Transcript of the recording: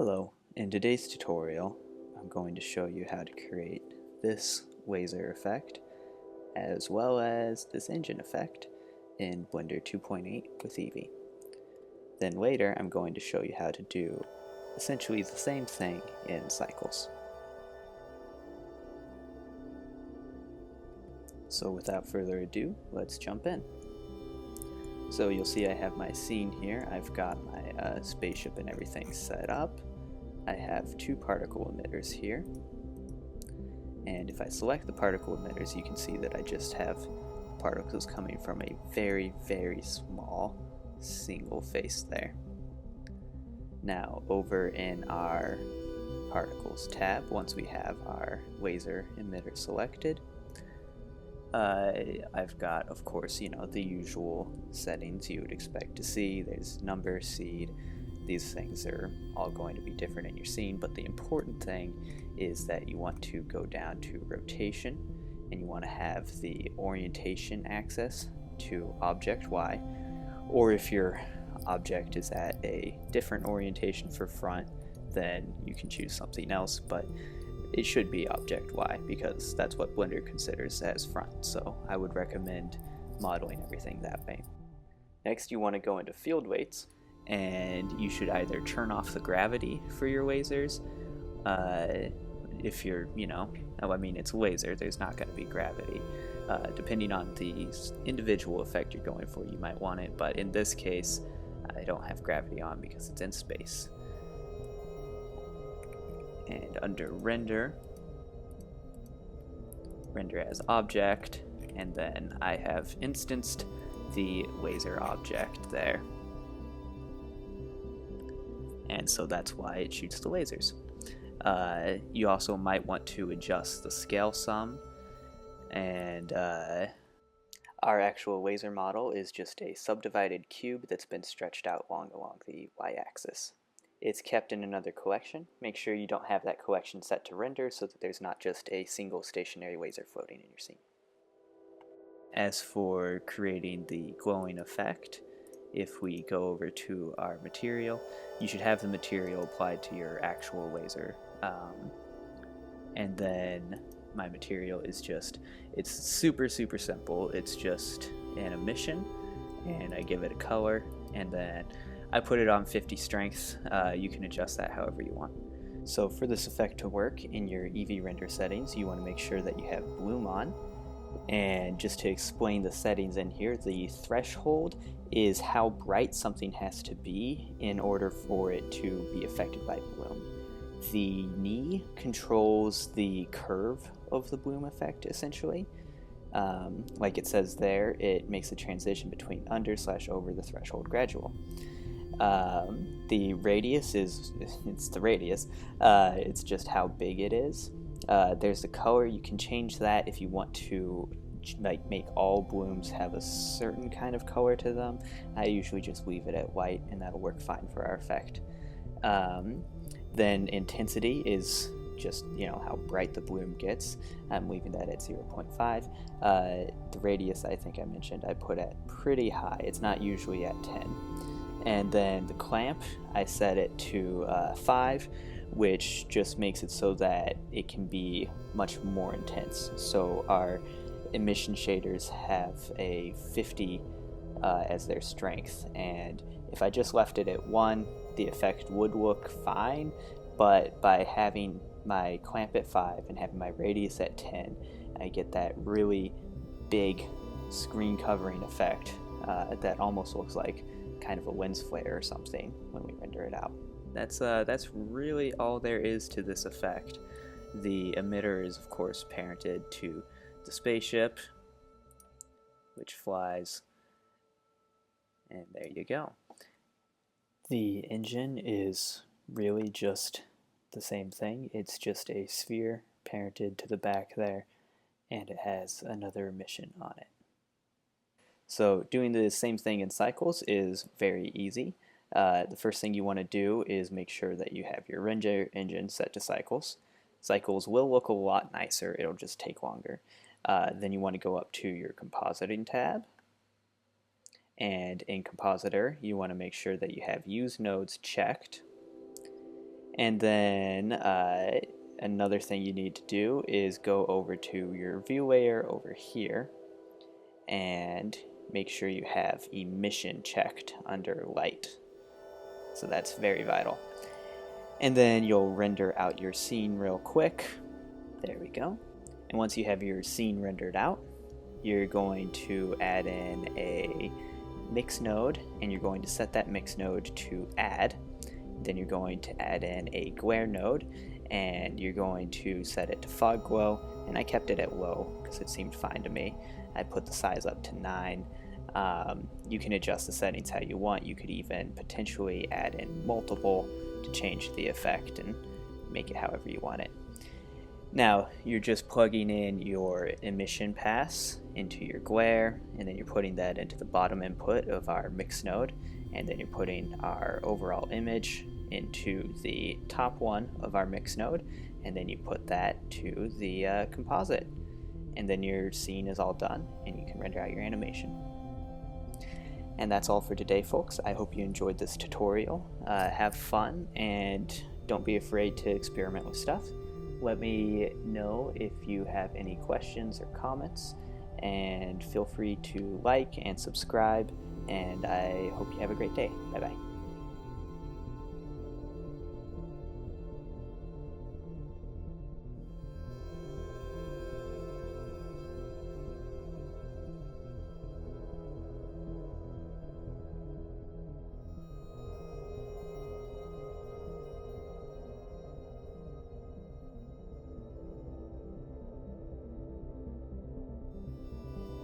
Hello, in today's tutorial I'm going to show you how to create this laser effect as well as this engine effect in Blender 2.8 with Eevee. Then later I'm going to show you how to do essentially the same thing in Cycles. So without further ado, let's jump in. So you'll see I have my scene here. I've got my spaceship and everything set up. I have two particle emitters here. And if I select the particle emitters, you can see that I just have particles coming from a very, very small single face there. Now, over in our Particles tab, once we have our laser emitter selected, I've got, of course, the usual settings you would expect to see. There's number, seed. These things are all going to be different in your scene, but the important thing is that you want to go down to rotation, and you want to have the orientation axis to object Y, or if your object is at a different orientation for front, then you can choose something else, but it should be object Y because that's what Blender considers as front, so I would recommend modeling everything that way. Next, you want to go into field weights, and you should either turn off the gravity for your lasers. If you're, it's a laser, there's not going to be gravity. Depending on the individual effect you're going for, you might want it, but in this case, I don't have gravity on because it's in space. And under render as object, and then I have instanced the laser object there. And so that's why it shoots the lasers. You also might want to adjust the scale some, and our actual laser model is just a subdivided cube that's been stretched out along the y-axis. It's kept in another collection. Make sure you don't have that collection set to render so that there's not just a single stationary laser floating in your scene. As for creating the glowing effect, if we go over to our material, you should have the material applied to your actual laser. And then my material is it's super simple. It's just an emission, and I give it a color, and then I put it on 50 strength. You can adjust that however you want. So for this effect to work in your Eevee render settings, you want to make sure that you have bloom on. And just to explain the settings in here, the threshold is how bright something has to be in order for it to be affected by bloom. The knee controls the curve of the bloom effect, essentially. Like it says there, it makes a transition between under/over the threshold gradual. The radius it's the radius. It's just how big it is. There's the color. You can change that if you want to make all blooms have a certain kind of color to them. I usually just leave it at white, and that'll work fine for our effect. Then intensity is just how bright the bloom gets. I'm leaving that at 0.5. The radius, I think I mentioned, I put at pretty high. It's not usually at 10. And then the clamp, I set it to 5, which just makes it so that it can be much more intense. So our emission shaders have a 50 as their strength, and if I just left it at 1, the effect would look fine, but by having my clamp at 5 and having my radius at 10, I get that really big screen covering effect that almost looks like kind of a lens flare or something when we render it out. That's really all there is to this effect. The emitter is, of course, parented to the spaceship, which flies, and there you go. The engine is really just the same thing. It's just a sphere parented to the back there, and it has another emission on it. So doing the same thing in Cycles is very easy. The first thing you want to do is make sure that you have your render engine set to Cycles. Cycles will look a lot nicer, it'll just take longer. Then you want to go up to your Compositing tab, and in Compositor you want to make sure that you have Use Nodes checked, And then another thing you need to do is go over to your view layer over here and make sure you have emission checked under light. So that's very vital. And then you'll render out your scene real quick. There we go. And once you have your scene rendered out, you're going to add in a mix node, and you're going to set that mix node to add. Then you're going to add in a glare node, and you're going to set it to fog glow, and I kept it at low because it seemed fine to me. I put the size up to 9. You can adjust the settings how you want. You could even potentially add in multiple to change the effect and make it however you want it. Now you're just plugging in your emission pass into your glare, and then you're putting that into the bottom input of our mix node, and then you're putting our overall image into the top one of our mix node, and then you put that to the composite, and then your scene is all done and you can render out your animation. And that's all for today, folks. I hope you enjoyed this tutorial. Have fun and don't be afraid to experiment with stuff. Let me know if you have any questions or comments, and feel free to like and subscribe, and I hope you have a great day. Bye bye.